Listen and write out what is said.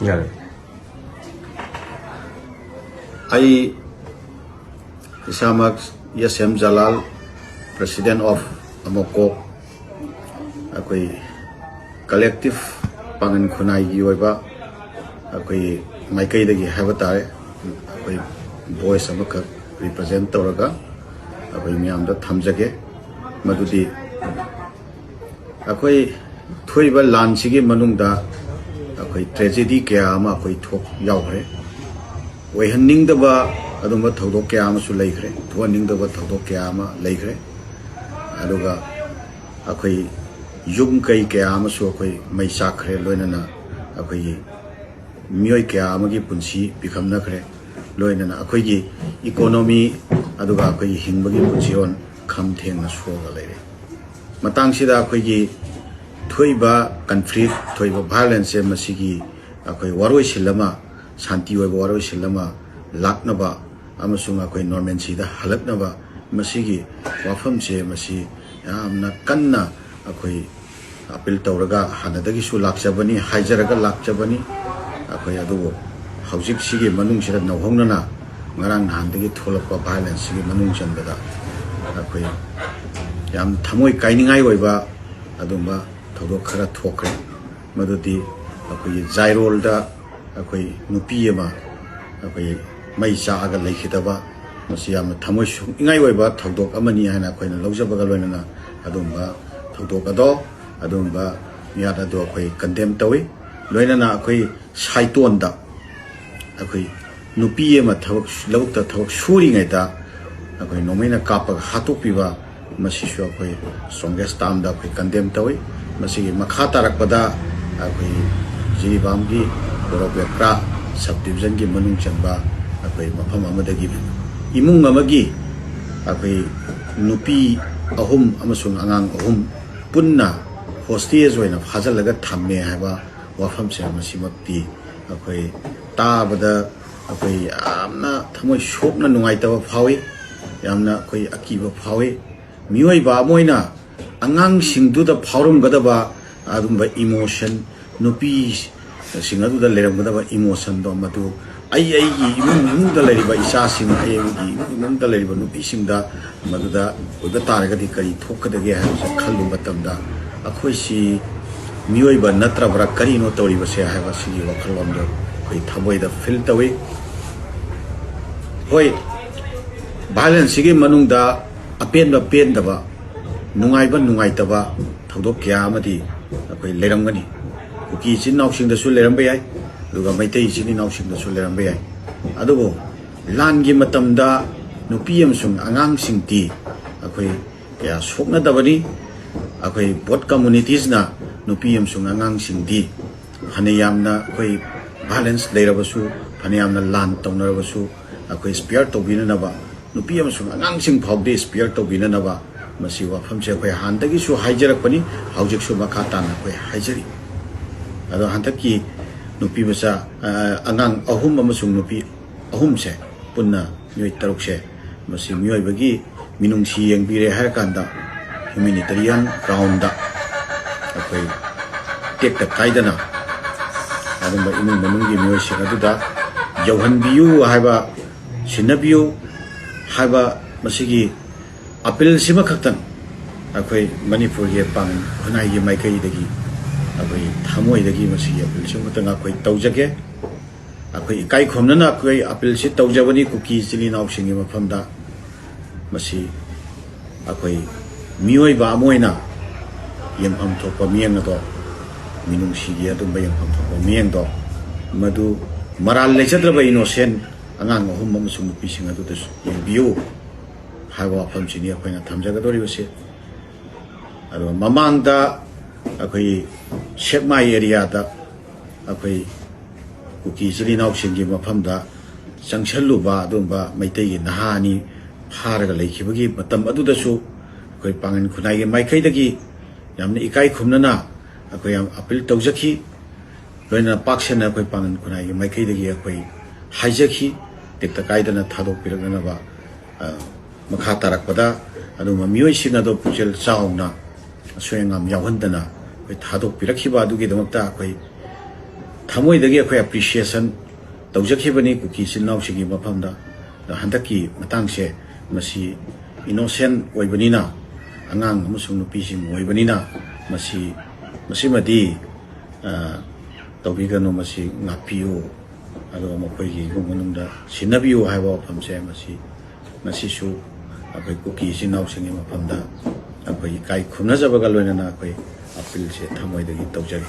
Yeah. I Isamak Yasem Jalal, President of Amoko, akoi collective pangan khunai gi oiba akoi maikai dagi haba tare akoi voice amaka represent tawraga akoi miyam da thamjage madudi akoi thoiba lan sigi manungda akoi tragedy kya ama akoi thok yawre oihanning daba adumba thodok kya ama su leikre thoning daba thodok kya ama leikre aduga akoi yung kai kya ama su akoi mai sakre loinana akoi mioi kya ama gi punsi bikamna kre loinana akoi gi economy aduga akoi hingbagi punsiron kham thengna suga leire matang sida akoi gi thoiba conflict thoiba violence masigi akoi waroi silama shanti oiba waroi silama laknaba amasung akoi normalcy da halaknaba masigi wafam se masi yamna kanna akoi appeal tawraga hanadagi su lakchabani haijaraga lakchabani akoi adu haujik sigi manung sira nawhongnana ngarang handagi tholakpa violence sigi manung chandada akoi yam thamoi kainingai oiba adumba thodok khara thokre madudi akoi jairol da akoi nupi ama akoi mai chaaga lekhidaba masi yam thamoi su ingai oiba thodok amani hana akoina lawjabaga loinana adumba thodok ado adumba miyada do akoi condemn tawi loinana akoi saiton da akoi nupi ama thawak lawta thawak suri ngai da akoi nomaina kapak hatok piba masi su akoi strongest time da akoi condemn tawi masi makha tarakpada akoi jiribam gi borobekra subdivision gi manung chamba akoi mafam amadagi imung amagi akoi nupi ahum amasung angang ahum punna hostage oina phajalaga thamme haba wafam se masimakti akoi tabada akoi amna thamoi shokna nungaitaba phawi yamna akoi akiba phawi mioi ba moina angang singdu da phaurum gadaba adumba emotion nupi singadu da leram gadaba emotion do madu ai gi imung da leriba isa sing ai gi imung da leriba nupi singda maduda oda taraga di kari thokadage ha khallu matamda akhoi si mioi ba natra bra kari no tori ba se ha ba si wakhalom do koi thaboi da feel tawi hoi balance sigi manung da apen da ba nungai taba thodok kya amadi akoi leramgani kuki chin naw sing da su leram ba yai duga maitai chin naw sing da su leram ba yai adugo lan gi matam da nupi amsung angang sing ti akoi kya sokna dabani akoi bot communities na nupi amsung angang sing di haneyamna akoi balance leirabasu haneyamna lan tongnarabasu akoi spear to binana ba nupi amsung angang sing phawde spear to binana ba masi wafam se akoi handagi su haijarakpani haujik su makha tan akoi haijari ado handaki nupi masa angang ahum amasung nupi ahum se punna mioi taruk se masi mioi bagi minung si yang bire har kanda humanitarian ground da akoi tek ta kaidana adumba imung manungi mioi se aduda jauhan biu haiba sinabiu haiba masigi appeal sima khaktan akoi manipur ye pang khunai ye maikai dagi akoi thamoi dagi masi appeal sima khaktan akoi taujage akoi ikai khomnana akoi appeal si taujabani kuki chili naw singi mafamda masi akoi mioi ba moina yempham thopa mieng do minung sigi adumba yempham thopa mieng do madu maral lechadraba innocent angang ahum amasung nupi sing adu da yembiu haiwa wafam chini akoina thamjagadori base ado mamangda akoi shekmai area da akoi kuki chili naw singi mafamda changchalluba adumba maitai gi nahani pharaga lekhibagi matam adudasu akoi pangan khunai gi maikai dagi yamna ikai khumnana akoi yam appeal tawjaki loina paksena akoi pangan khunai gi maikai dagi akoi haijaki tekta kaidana thadok piragana ba makha tarakpada aduma mioi sing ado puchel chauna soengam yawhandana koi thadok pirakhiba adugi damakta koi ꯊꯃꯣꯏꯗꯒꯤ ꯑꯩꯈꯣꯏ ꯑꯦꯄ꯭ꯔꯤꯁꯤꯌꯦꯁꯟ ꯇꯧꯖꯈꯤꯕꯅꯤ ꯀꯨꯀꯤ ꯏꯆꯤꯟ ꯏꯅꯥꯎꯁꯤꯡꯒꯤ ꯃꯐꯝꯗ ꯍꯟꯗꯛꯀꯤ ꯃꯇꯥꯡꯁꯦ ꯃꯁꯤ innocent ꯑꯣꯏꯕꯅꯤꯅ ꯑꯉꯥꯡ ꯑꯃꯁꯨꯡ ꯅꯨꯄꯤꯁꯤꯡ ꯑꯣꯏꯕꯅꯤꯅ ꯃꯁꯤꯃꯗꯤ ꯇꯧꯕꯤꯒꯅꯨ ꯃꯁꯤ ꯉꯥꯛꯄꯤꯌꯨ ꯑꯗꯨꯒ ꯃꯈꯣꯏꯒꯤ ꯏꯃꯨꯡ ꯃꯅꯨꯡꯗ ꯁꯤꯟꯅꯕꯤꯌꯨ ꯍꯥꯏꯕ ꯋꯥꯐꯝꯁꯦ ꯃꯁꯤꯁꯨ ꯑꯩꯈꯣꯏ ꯀꯨꯀꯤ ꯏꯆꯤꯟ ꯏꯅꯥꯎꯁꯤꯡꯒꯤ ꯃꯐꯝꯗ ꯑꯩꯈꯣꯏ ꯏꯀꯥꯏ ꯈꯨꯝꯅꯖꯕꯒ ꯂꯣꯏꯅꯅ ꯑꯩꯈꯣꯏ ꯑꯄꯤꯜꯁꯦ ꯊꯃꯣꯏꯗꯒꯤ ꯇꯧꯖꯔꯤ